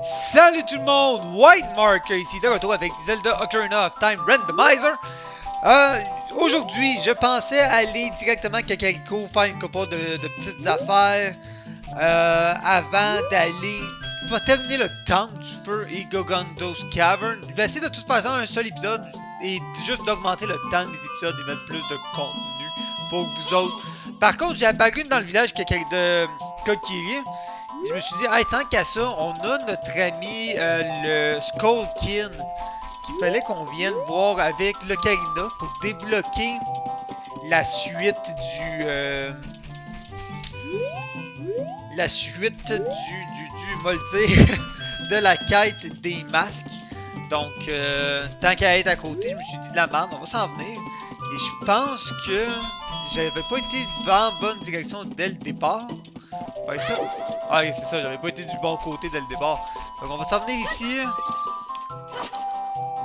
Salut tout le monde, White Marker ici, de retour avec Zelda Ocarina of Time Randomizer. Aujourd'hui, je pensais aller directement à Kakariko, faire une couple de petites affaires avant d'aller terminer le temple du feu et Gogondo's Cavern. Je vais essayer de toute façon un seul épisode et juste d'augmenter le temps de mes épisodes et mettre plus de contenu pour vous autres. Par contre, j'ai apparu dans le village de Kokiri. Je me suis dit, hey, tant qu'à ça, on a notre ami le Skullkin qu'il fallait qu'on vienne voir avec l'Ocarina pour débloquer la suite du Moldir de la quête des masques. Donc, tant qu'à être à côté, je me suis dit de la merde, on va s'en venir. Et je pense que j'avais pas été dans la bonne direction dès le départ. Ouais, ça. Ah, c'est ça, j'avais pas été du bon côté dès le départ. Donc, on va s'en venir ici.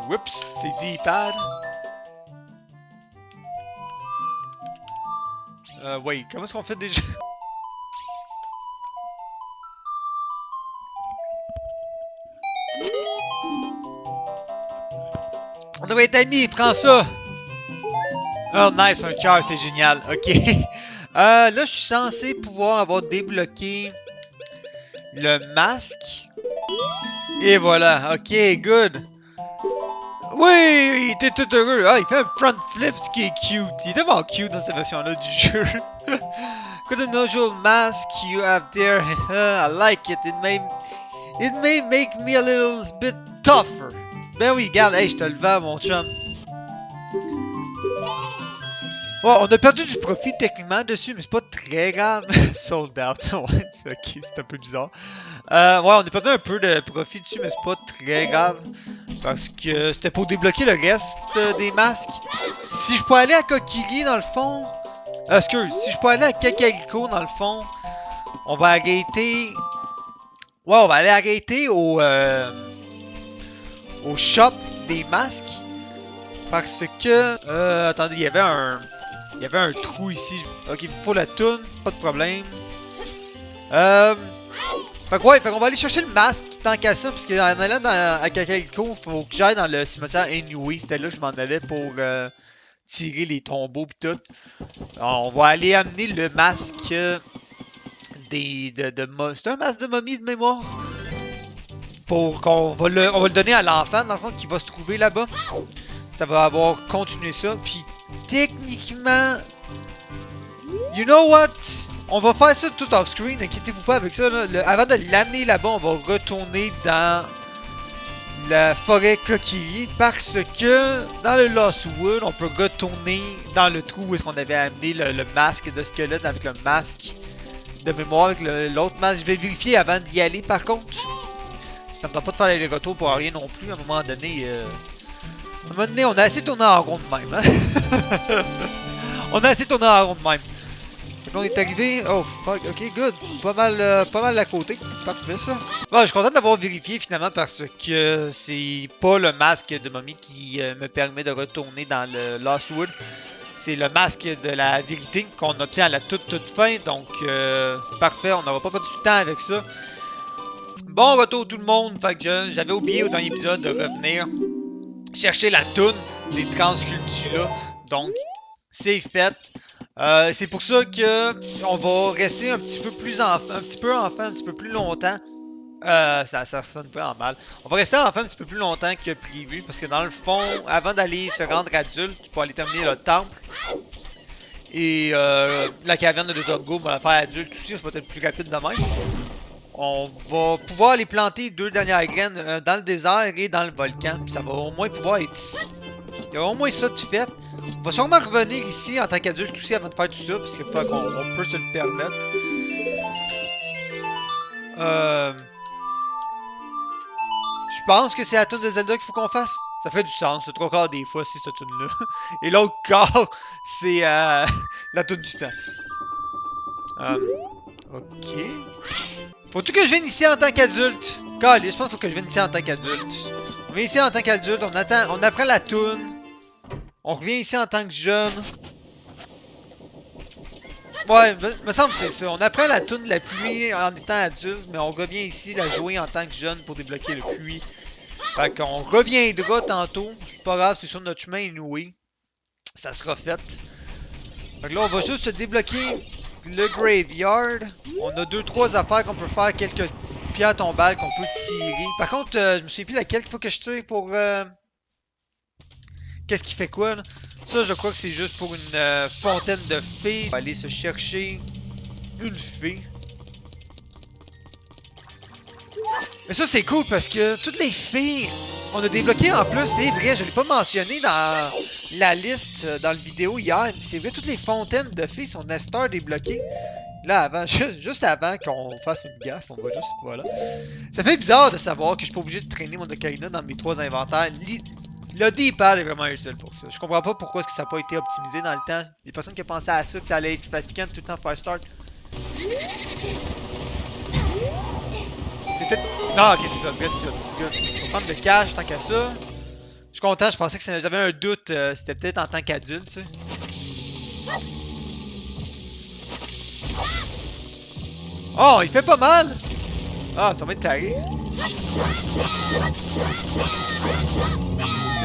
Oups, c'est D-pad. Ouais, comment est-ce qu'on fait déjà? On devrait être amis, prends ça! Oh, nice, un cœur, c'est génial. Ok. Là, je suis censé pouvoir avoir débloqué le masque. Et voilà. Ok, good. Oui, il était tout heureux. Ah, il fait un front flip, ce qui est cute. Il est tellement cute dans cette version-là du jeu. Good unusual mask you have there. I like it. It may make me a little bit tougher. Ben oui, regarde. Hey, je te le vends, mon chum. Bon, on a perdu du profit techniquement dessus, mais c'est pas très grave. Sold out, ouais, c'est ok, c'est un peu bizarre. Ouais, on a perdu un peu de profit dessus, mais c'est pas très grave. Parce que c'était pour débloquer le reste des masques. Si je peux aller à Kokiri dans le fond. Si je peux aller à Kakariko dans le fond, on va arrêter. Ouais, on va aller arrêter au shop des masques. Parce que. Attendez, il y avait un trou ici. Ok, il me faut la toune, pas de problème. Fait qu'on va aller chercher le masque tant qu'à ça, parce qu'en allant à Kakariko, faut que j'aille dans le cimetière anyway. C'était là que je m'en allais pour tirer les tombeaux pis tout. Alors, on va aller amener le masque c'est un masque de momie de mémoire. Pour qu'on va le donner à l'enfant, dans le fond, qui va se trouver là-bas. Ça va avoir continué ça. Puis techniquement, you know what? On va faire ça tout off-screen, inquiétez-vous pas avec ça. Là. Avant de l'amener là-bas, on va retourner dans la forêt Kokiri. Parce que dans le Lost Wood, on peut retourner dans le trou où est-ce qu'on avait amené le masque de squelette avec le masque de mémoire avec l'autre masque. Je vais vérifier avant d'y aller par contre. Ça me tente pas de faire les retours pour rien non plus. À un moment donné, on a assez tourné en rond de même. Hein? On a assez tourné en rond de même. Donc on est arrivé. Oh fuck, ok, good. Pas mal à côté. Parfait ça. Bon, je suis content d'avoir vérifié finalement parce que c'est pas le masque de momie qui me permet de retourner dans le Lost Wood. C'est le masque de la vérité qu'on obtient à la toute fin. Donc, parfait, on n'aura pas perdu de temps avec ça. Bon retour tout le monde. Fait que j'avais oublié au dernier épisode de revenir chercher la toune des transcultus là. Donc, c'est fait. C'est pour ça que on va rester un petit peu plus enfant, un petit peu plus longtemps. Ça sonne pas en mal. On va rester enfant un petit peu plus longtemps que prévu parce que dans le fond, avant d'aller se rendre adulte, pour aller terminer le temple et la caverne de Dodongo, on va la faire adulte aussi, ça va être plus rapide de même. On va pouvoir aller planter 2 dernières graines dans le désert et dans le volcan, puis ça va au moins pouvoir être ici. Il y aura au moins ça de fait. On va sûrement revenir ici en tant qu'adulte aussi avant de faire tout ça, parce qu'il faut qu'on peut se le permettre. Je pense que c'est la tune de Zelda qu'il faut qu'on fasse. Ça ferait du sens, le 3/4 des fois, c'est cette tune là. Et l'autre quart, c'est la tune du temps. Ok. Faut-tu que je vienne ici en tant qu'adulte? Calé, je pense qu'il faut que je vienne ici en tant qu'adulte. On vient ici en tant qu'adulte, on apprend la toune. On revient ici en tant que jeune. Ouais, me semble que c'est ça. On apprend la toune de la pluie en étant adulte, mais on revient ici la jouer en tant que jeune pour débloquer le puits. Fait qu'on reviendra tantôt. C'est pas grave, c'est sur notre chemin anyway. Ça sera fait. Fait que là, on va juste débloquer le graveyard. On a 2-3 affaires qu'on peut faire, quelques pierres tombales qu'on peut tirer. Par contre, je me souviens plus laquelle qu'il faut que je tire pour... Qu'est-ce qui fait quoi, là? Ça, je crois que c'est juste pour une fontaine de fées. On va aller se chercher une fée. Mais ça, c'est cool parce que toutes les fées, on a débloqué en plus, c'est vrai, je l'ai pas mentionné dans la liste, dans le vidéo hier, mais c'est vrai, toutes les fontaines de fées sont Nestor débloquées. Là, avant, juste avant qu'on fasse une gaffe, on va juste, voilà. Ça fait bizarre de savoir que je suis pas obligé de traîner mon ocarina dans mes 3 inventaires. Le D-pad est vraiment utile pour ça. Je comprends pas pourquoi est-ce que ça n'a pas été optimisé dans le temps. Il y a personne qui a pensé à ça, que ça allait être fatigant tout le temps faire start. C'est peut-être... Non, ok, c'est ça, good, c'est good. On va prendre le cash tant qu'à ça. Je suis content, je pensais que j'avais un doute, c'était peut-être en tant qu'adulte, tu sais. Oh, il fait pas mal! Ah, ça va être taré.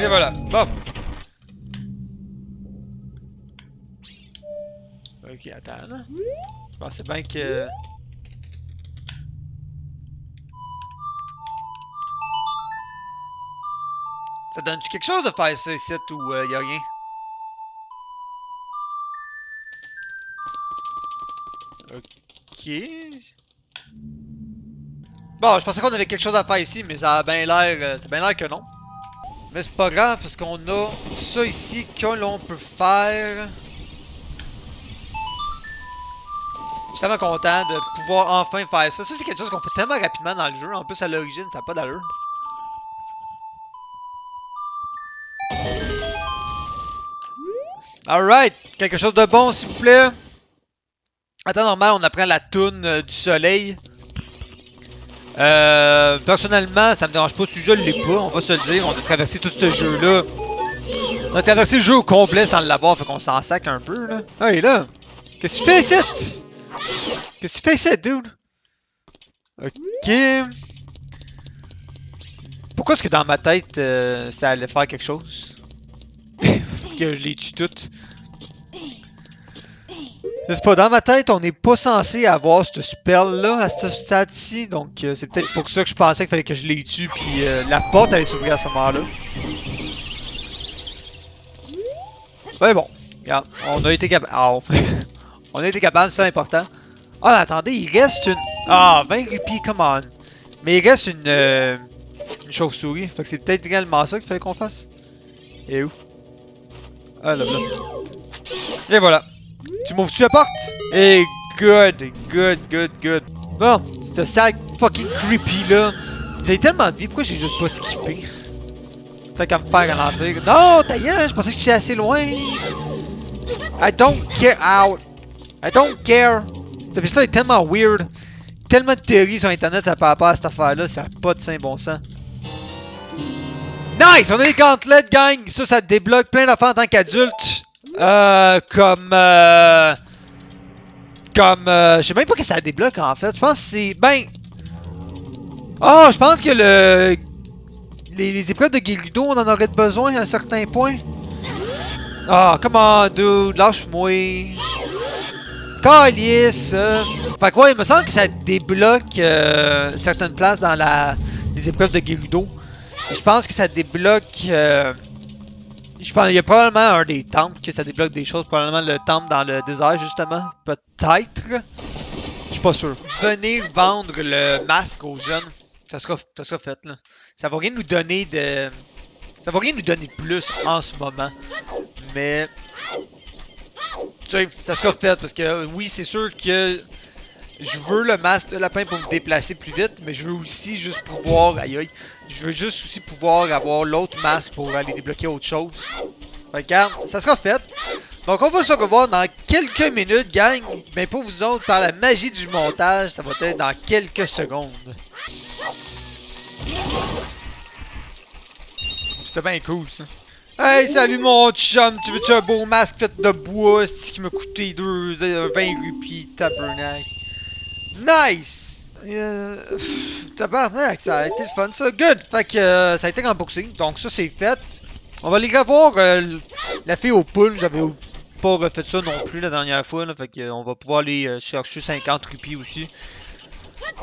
Et voilà, bon. Ok, attends, là. Je pensais bien que... Ça donne-tu quelque chose de faire ça ici ou y'a rien? Ok. Bon, je pensais qu'on avait quelque chose à faire ici, mais ça a bien l'air que non. Mais c'est pas grave parce qu'on a ça ici que l'on peut faire. Je suis tellement content de pouvoir enfin faire ça. Ça, c'est quelque chose qu'on fait tellement rapidement dans le jeu. En plus, à l'origine, ça n'a pas d'allure. Alright, quelque chose de bon, s'il vous plaît. Attends, normal, on apprend la toune du soleil. Personnellement, ça me dérange pas si je l'ai pas, on va se le dire. On a traversé tout ce jeu-là. On a traversé le jeu au complet sans l'avoir, fait qu'on s'en sac un peu, là. Hey, là! Qu'est-ce que tu fais ici? Qu'est-ce que tu fais ici, dude? Ok. Pourquoi est-ce que dans ma tête, ça allait faire quelque chose? Que je les tue toutes. Je sais pas, dans ma tête, on n'est pas censé avoir ce spell-là à ce stade-ci, donc c'est peut-être pour ça que je pensais qu'il fallait que je les tue, puis la porte allait s'ouvrir à ce moment-là. Ouais, bon, regarde, on a été capable. Ah, on a été capable, c'est important. Ah, attendez, il reste une. Ah, 20 rupies, come on. Mais il reste une chauve-souris, fait que c'est peut-être également ça qu'il fallait qu'on fasse. Et où? Ah, là, là. Et voilà. Tu m'ouvres-tu la porte? Et good. Bon, ce sac fucking creepy là. J'ai tellement de vie, pourquoi j'ai juste pas skippé? Fait qu'à me faire ralentir. Non, ta gueule, je pensais que j'étais assez loin. I don't care. Ow. I don't care. Cette piste-là est tellement weird. Tellement de théories sur internet par rapport à cette affaire-là, ça n'a pas de saint bon sens. Nice! On a des gantelets, gang! Ça débloque plein d'affaires en tant qu'adulte. Je sais même pas que ça débloque en fait. Je pense que c'est. Ben. Oh, je pense que les épreuves de Gerudo, on en aurait besoin à un certain point. Ah, come on, dude, lâche-moi. Calice! Fait que ouais, il me semble que ça débloque certaines places dans les épreuves de Gerudo. Je pense que ça débloque. Je pense qu'il y a probablement un des temples que ça débloque des choses. Probablement le temple dans le désert, justement. Peut-être. Je suis pas sûr. Venez vendre le masque aux jeunes. Ça sera fait, là. Ça va rien nous donner de. Ça va rien nous donner de plus en ce moment. Mais. Tu sais, ça sera fait parce que oui, c'est sûr que. Je veux le masque de lapin pour me déplacer plus vite, mais je veux aussi juste pouvoir. Aïe aïe. Je veux juste aussi pouvoir avoir l'autre masque pour aller débloquer autre chose. Regarde, ça sera fait. Donc on va se revoir dans quelques minutes, gang. Mais pour vous autres, par la magie du montage, ça va être dans quelques secondes. C'était bien cool ça. Hey, salut mon chum, tu veux-tu un beau masque fait de bois, c'est qui m'a coûté 20 rupies, tabernacle. Nice! Tabarnak, ça a été le fun ça. Good! Fait que ça a été remboursé, donc ça c'est fait. On va aller revoir la fille au pool, j'avais pas refait ça non plus la dernière fois, là, fait que on va pouvoir aller chercher 50 rupies aussi.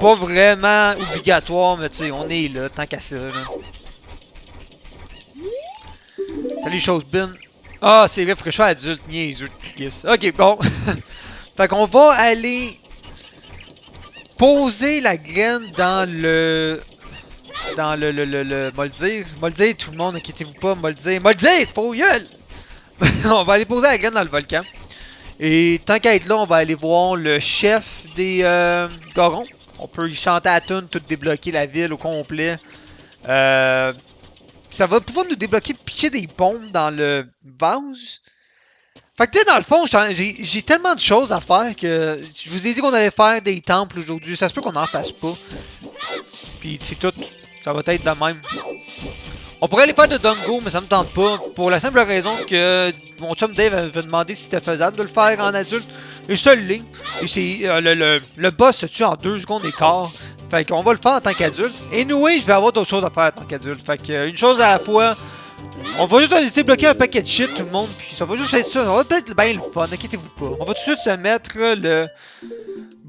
Pas vraiment obligatoire, mais tu sais, on est là, tant qu'à ça. Là. Salut, chose bin. Ah, c'est vrai, faut que je sois adulte, niaiseux de Chris. Ok, bon. Fait qu'on va aller poser la graine dans le... Dans m'a le dire. M'a le dire, tout le monde, inquiétez-vous pas, m'a le dire. M'a le dire, faut gueule! On va aller poser la graine dans le volcan. Et tant qu'à être là, on va aller voir le chef des Gorons. On peut y chanter à tune, tout débloquer la ville au complet. Ça va pouvoir nous débloquer, pitcher des bombes dans le vase. Fait que tu sais, dans le fond, j'ai tellement de choses à faire que je vous ai dit qu'on allait faire des temples aujourd'hui. Ça se peut qu'on n'en fasse pas. Puis c'est tout. Ça va être de même. On pourrait aller faire de Dongo, mais ça me tente pas. Pour la simple raison que mon chum Dave avait demandé si c'était faisable de le faire en adulte. Et ça l'est. Et c'est le boss se tue en 2 secondes et quart. Fait qu'on va le faire en tant qu'adulte. Et anyway, je vais avoir d'autres choses à faire en tant qu'adulte. Fait que une chose à la fois. On va juste aller débloquer un paquet de shit tout le monde. Puis ça va juste être ça. Ça va être bien le fun, inquiétez-vous pas. On va tout de suite se mettre le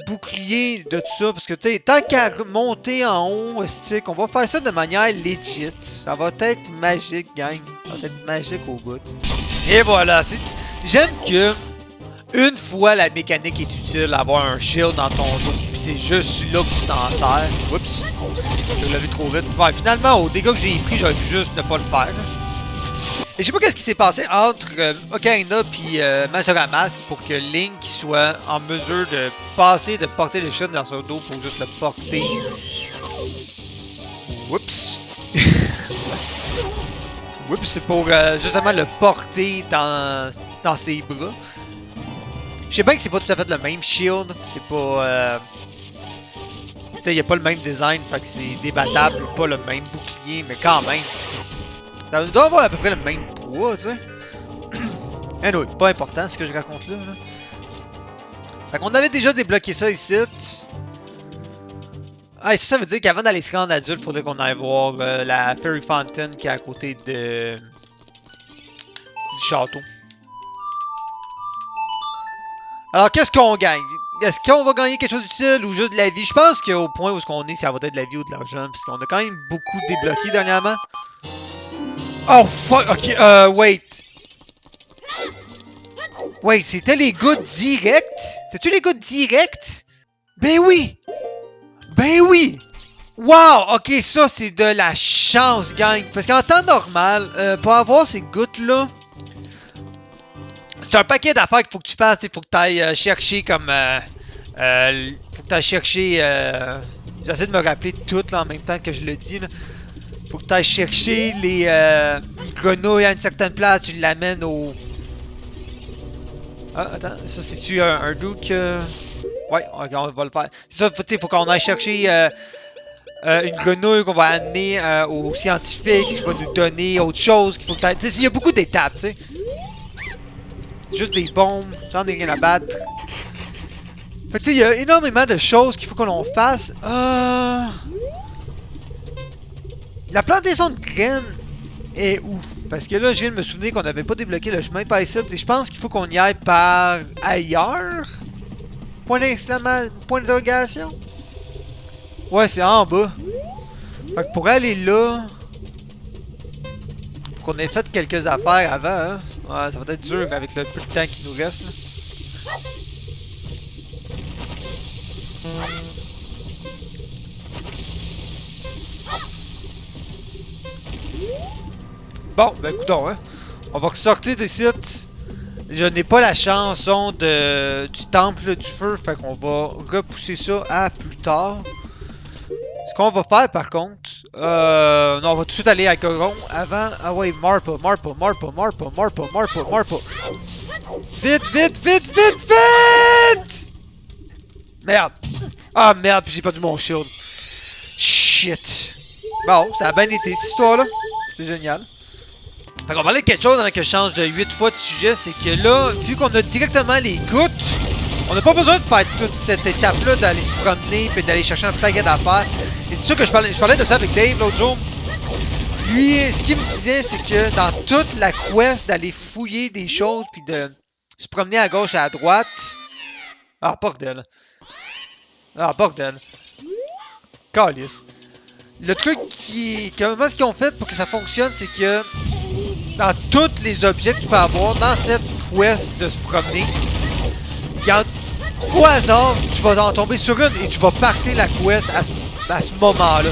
bouclier de tout ça. Parce que tu sais, tant qu'à monter en haut, stick, on va faire ça de manière legit. Ça va être magique, gang. Ça va être magique au bout. Et voilà, j'aime que une fois la mécanique est utile, avoir un shield dans ton dos, puis c'est juste là que tu t'en sers. Oups, je l'ai vu trop vite. Ouais, finalement, au dégât que j'ai pris, j'aurais pu juste ne pas le faire. Et je sais pas qu'est-ce qui s'est passé entre Ocarina et Majora's Mask pour que Link soit en mesure de passer, de porter le shield dans son dos pour juste le porter. Oups. Oups, c'est pour justement le porter dans ses bras. Je sais bien que c'est pas tout à fait le même shield, c'est pas... tu sais, il a pas le même design, fait que c'est débattable, pas le même bouclier, mais quand même, ça doit avoir à peu près le même poids, tu sais. Anyway, pas important ce que je raconte là. Fait qu'on avait déjà débloqué ça ici. Ah, et ça veut dire qu'avant d'aller se rendre adulte, faudrait qu'on aille voir la Fairy Fountain qui est à côté du château. Alors, qu'est-ce qu'on gagne? Est-ce qu'on va gagner quelque chose d'utile ou juste de la vie? Je pense qu'au point où on est, ça va être de la vie ou de l'argent, parce qu'on a quand même beaucoup débloqué dernièrement. Oh fuck, ok, wait. Wait, c'était les gars directs? C'est-tu les gars directs? Ben oui! Ben oui! Wow! Ok, ça c'est de la chance, gang. Parce qu'en temps normal, pour avoir ces gouttes-là, c'est un paquet d'affaires qu'il faut que tu fasses. Il faut que tu ailles chercher comme... faut que tu ailles chercher... J'essaie de me rappeler tout là, en même temps que je le dis. Là. Faut que tu ailles chercher les grenouilles à une certaine place. Tu l'amènes au... Ah, attends. Ça, c'est-tu un dude que... Ouais, ok, on va le faire. C'est ça, faut qu'on aille chercher... une grenouille qu'on va amener aux scientifiques qui va nous donner autre chose qu'il faut que tu sais, il y a beaucoup d'étapes, tu sais. Juste des bombes, j'en ai rien à battre. Fait que tu sais, il y a énormément de choses qu'il faut que l'on fasse. La plantation de graines est où? Parce que là, je viens de me souvenir qu'on n'avait pas débloqué le chemin par ici. Et je pense qu'il faut qu'on y aille par ailleurs. Point d'exclamation, point d'interrogation. Ouais, c'est en bas. Fait que pour aller là, faut qu'on ait fait quelques affaires avant, hein. Ouais, ça va être dur avec le peu de temps qui nous reste, là. Bon, ben écoutons, hein. On va ressortir des sites. Je n'ai pas la chanson du temple du feu, fait qu'on va repousser ça à plus tard. Ce qu'on va faire par contre, non, on va tout de suite aller à Goron avant. Ah ouais, Marpa. Vite, vite, vite, vite, vite! Merde. Ah merde, puis j'ai perdu mon shield. Shit. Bon, ça a bien été cette histoire-là. C'est génial. Fait qu'on va parler de quelque chose avant que je change de 8 fois de sujet, c'est que là, vu qu'on a directement les gouttes, on n'a pas besoin de faire toute cette étape-là, d'aller se promener et d'aller chercher un paquet d'affaires. Et c'est sûr que je parlais de ça avec Dave l'autre jour. Lui, ce qu'il me disait, c'est que dans toute la quest d'aller fouiller des choses puis de se promener à gauche et à droite. Ah, bordel. Ah, bordel. Calice. Le truc comment est-ce qu'ils ont fait pour que ça fonctionne, c'est que dans tous les objets que tu peux avoir dans cette quest de se promener, au hasard, tu vas en tomber sur une et tu vas partir la quest à ce moment-là.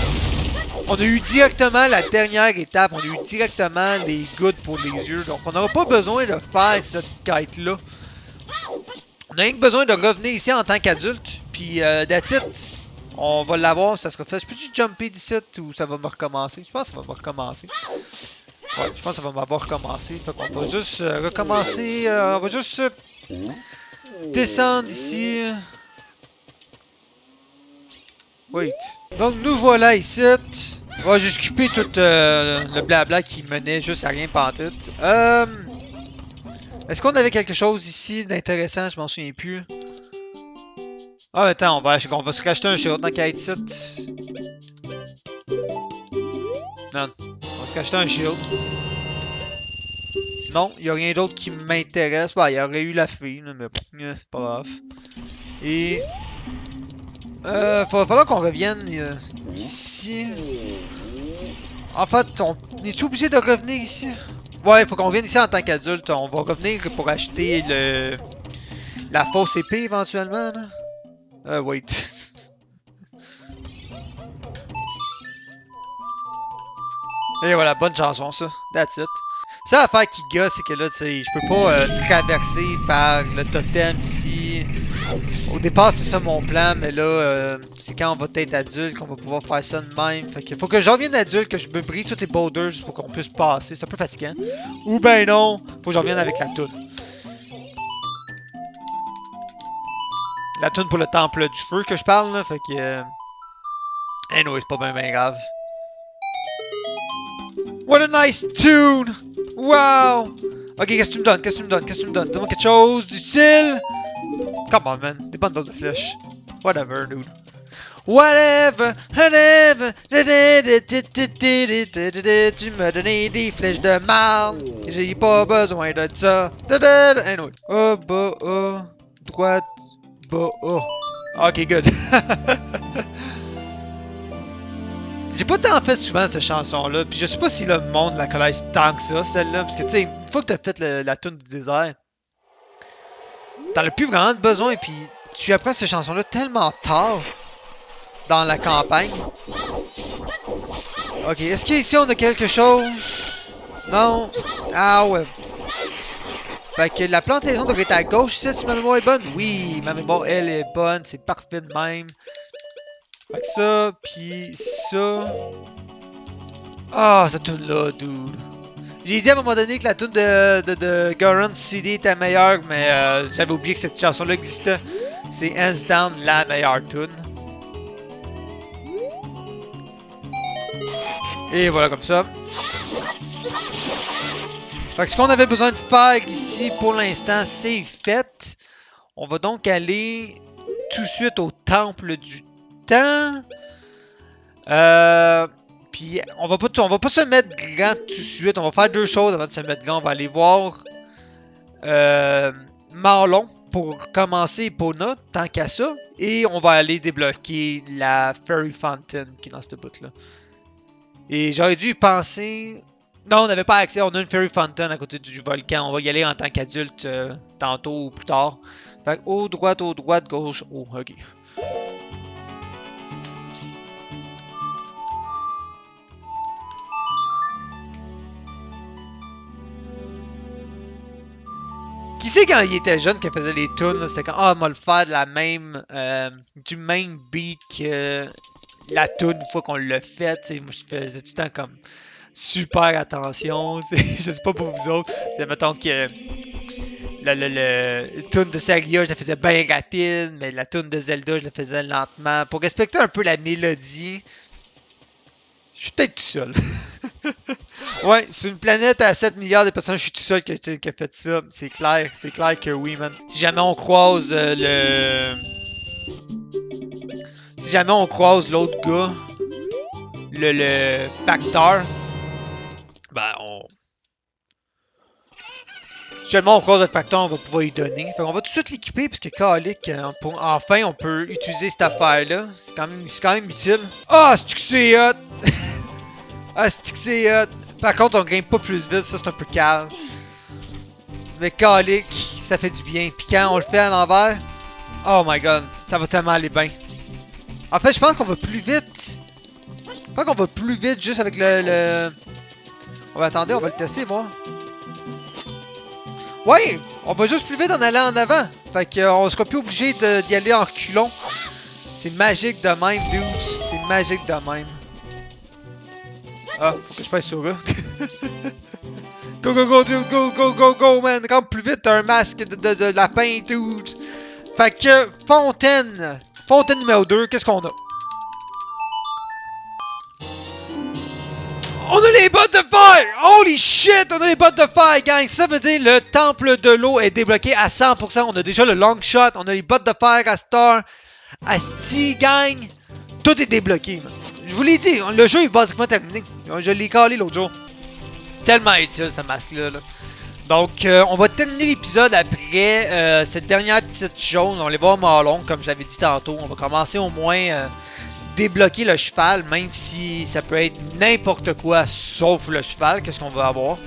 On a eu directement la dernière étape, on a eu directement les goods pour les yeux, donc on n'aura pas besoin de faire cette quête-là. On a rien que besoin de revenir ici en tant qu'adulte, puis that's it. On va l'avoir, ça sera fait. Je peux-tu jumper d'ici ou ça va me recommencer? Je pense que ça va me recommencer. Ouais, je pense que ça va m'avoir recommencé. Fait qu'on va juste recommencer. On va juste descendre ici. Wait. Donc nous voilà ici. On va juste couper tout le blabla qui menait juste à rien pantoute. Est-ce qu'on avait quelque chose ici d'intéressant? Je m'en souviens plus. Ah, attends, on va se racheter un shield dans Kite Sit. Non, on va se racheter un shield. Non, il n'y a rien d'autre qui m'intéresse. Bah, il y aurait eu la fille, mais c'est pas grave. Et. Va falloir qu'on revienne ici. En fait, on est obligé de revenir ici? Ouais, il faut qu'on revienne ici en tant qu'adulte. On va revenir pour acheter la fausse épée éventuellement, là. Wait. Et voilà, bonne chanson ça. That's it. Ça l'affaire qui gosse, c'est que là, tu sais, je peux pas traverser par le totem ici. Au départ, c'est ça mon plan, mais là, c'est quand on va être adulte qu'on va pouvoir faire ça de même. Fait que faut que je revienne adulte, que je me brise tous les boulders juste pour qu'on puisse passer. C'est un peu fatigant. Ou ben non, faut que je revienne avec la toune. La toune pour le temple du feu que je parle, là. Fait que. Anyway, c'est pas bien grave. What a nice tune! Wow! Ok, qu'est-ce que tu me donnes? Qu'est-ce que tu me donnes? Qu'est-ce que tu me donnes? Donne-moi quelque chose d'utile! Come on, man. Des bundles de flèches. Whatever, dude. Whatever, whatever. Tu m'as donné des flèches de mal. J'ai pas besoin de ça. Anyway. Oh, bas, oh. Droite, bas, oh. Ok, good. J'ai pas tant fait souvent cette chanson-là, puis je sais pas si le monde la connaisse tant que ça, celle-là, parce que tu sais, une fois que t'as fait la tune du désert, t'en as plus vraiment besoin, puis tu apprends cette chanson-là tellement tard dans la campagne. Ok, est-ce qu'ici on a quelque chose? Non? Ah ouais. Fait que la plantaison devrait être à gauche ici, si ma mémoire est bonne. Oui, ma mémoire, elle, est bonne, c'est parfait de même. Fait que ça, pis ça. Ah, cette tune là, dude. J'ai dit à un moment donné que la tune de Goron City était meilleure, mais j'avais oublié que cette chanson-là existait. C'est hands down la meilleure tune. Et voilà, comme ça. Fait que ce qu'on avait besoin de faire ici pour l'instant, c'est fait. On va donc aller tout de suite au temple du temps. Puis on va pas se mettre grand tout de suite. On va faire deux choses avant de se mettre grand. On va aller voir Marlon pour commencer Epona, tant qu'à ça. Et on va aller débloquer la Fairy Fountain qui est dans ce bout-là. Et j'aurais dû y penser. Non, on n'avait pas accès. On a une Fairy Fountain à côté du volcan. On va y aller en tant qu'adulte tantôt ou plus tard. Fait que haut, droite, gauche, haut. Ok. Qui c'est quand il était jeune qui faisait les tunes? C'était quand on va le faire de la même, du même beat que la tune une fois qu'on l'a fait. T'sais, moi je faisais tout le temps comme super attention. Je sais pas pour vous autres. Mettons que le tune de Sagia je la faisais bien rapide, mais la tune de Zelda je la faisais lentement. Pour respecter un peu la mélodie. Je suis peut-être tout seul. Ouais, sur une planète à 7 milliards de personnes, je suis tout seul qui a fait ça. C'est clair que oui, man. Si jamais on croise Si jamais on croise l'autre gars, le facteur, ben on... Si jamais on croise le facteur, on va pouvoir lui donner. Fait qu'on va tout de suite l'équiper, parce que calique, enfin on peut utiliser cette affaire-là. C'est quand même utile. Ah, c'est que c'est hot! Ah, c'est que c'est hot! Par contre, on grimpe pas plus vite, ça c'est un peu calme. Mais calique, ça fait du bien. Puis quand on le fait à l'envers, oh my god, ça va tellement aller bien. En fait, je pense qu'on va plus vite. Je pense qu'on va plus vite juste avec On va attendre, on va le tester, moi. Ouais, on va juste plus vite en allant en avant. Fait qu'on sera plus obligé d'y aller en reculons. C'est magique de même, dude. C'est magique de même. Ah, faut que je passe sur là. Go, go, go, dude, go, go, go, go, man. Rentre plus vite, t'as un masque de lapin, dude. Fait que, fontaine. Fontaine numéro 2, qu'est-ce qu'on a? On a les bottes de fer! Holy shit! On a les bottes de fer, gang! Ça veut dire le temple de l'eau est débloqué à 100%. On a déjà le long shot. On a les bottes de fer à Star. Asti, gang! Tout est débloqué, man. Je vous l'ai dit, le jeu est basiquement terminé. Je l'ai calé l'autre jour. Tellement utile, ce masque-là. Là. Donc, on va terminer l'épisode après cette dernière petite chose. On va aller voir Marlon, comme je l'avais dit tantôt. On va commencer au moins... débloquer le cheval, même si ça peut être n'importe quoi sauf le cheval, qu'est-ce qu'on va avoir.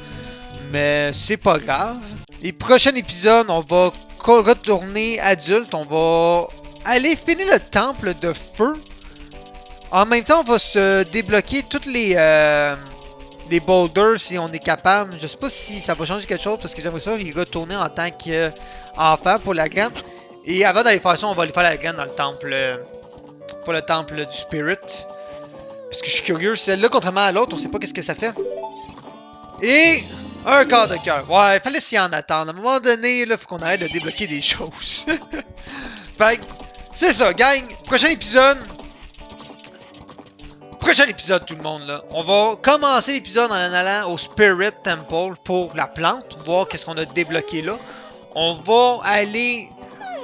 Mais c'est pas grave. Et prochain épisode, on va retourner adulte, on va aller finir le temple de feu. En même temps, on va se débloquer toutes les boulders si on est capable. Je sais pas si ça va changer quelque chose parce que j'aimerais ça y retourner en tant qu'enfant pour la graine. Et avant d'aller faire ça, on va aller faire la graine dans le temple. Pour le temple du Spirit. Parce que je suis curieux, celle-là, contrairement à l'autre, on sait pas qu'est-ce que ça fait. Et un quart de cœur. Ouais, il fallait s'y en attendre. À un moment donné, là, faut qu'on arrête de débloquer des choses. Fait que, c'est ça, gang. Prochain épisode, tout le monde, là. On va commencer l'épisode en allant au Spirit Temple pour la plante, voir qu'est-ce qu'on a débloqué là. On va aller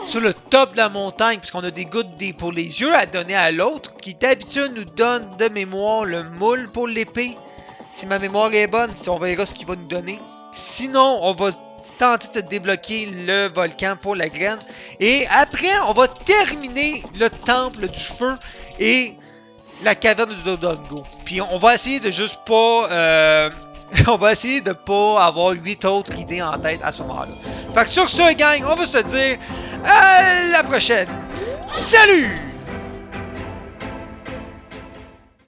sur le top de la montagne, puisqu'on a des gouttes pour les yeux à donner à l'autre, qui d'habitude nous donne de mémoire le moule pour l'épée. Si ma mémoire est bonne, si on verra ce qu'il va nous donner. Sinon, on va tenter de débloquer le volcan pour la graine. Et après, on va terminer le temple du feu et la caverne de Dodongo. Puis on va essayer de juste pas... on va essayer de pas avoir 8 autres idées en tête à ce moment-là. Fait que sur ce, gang, on va se dire à la prochaine. Salut!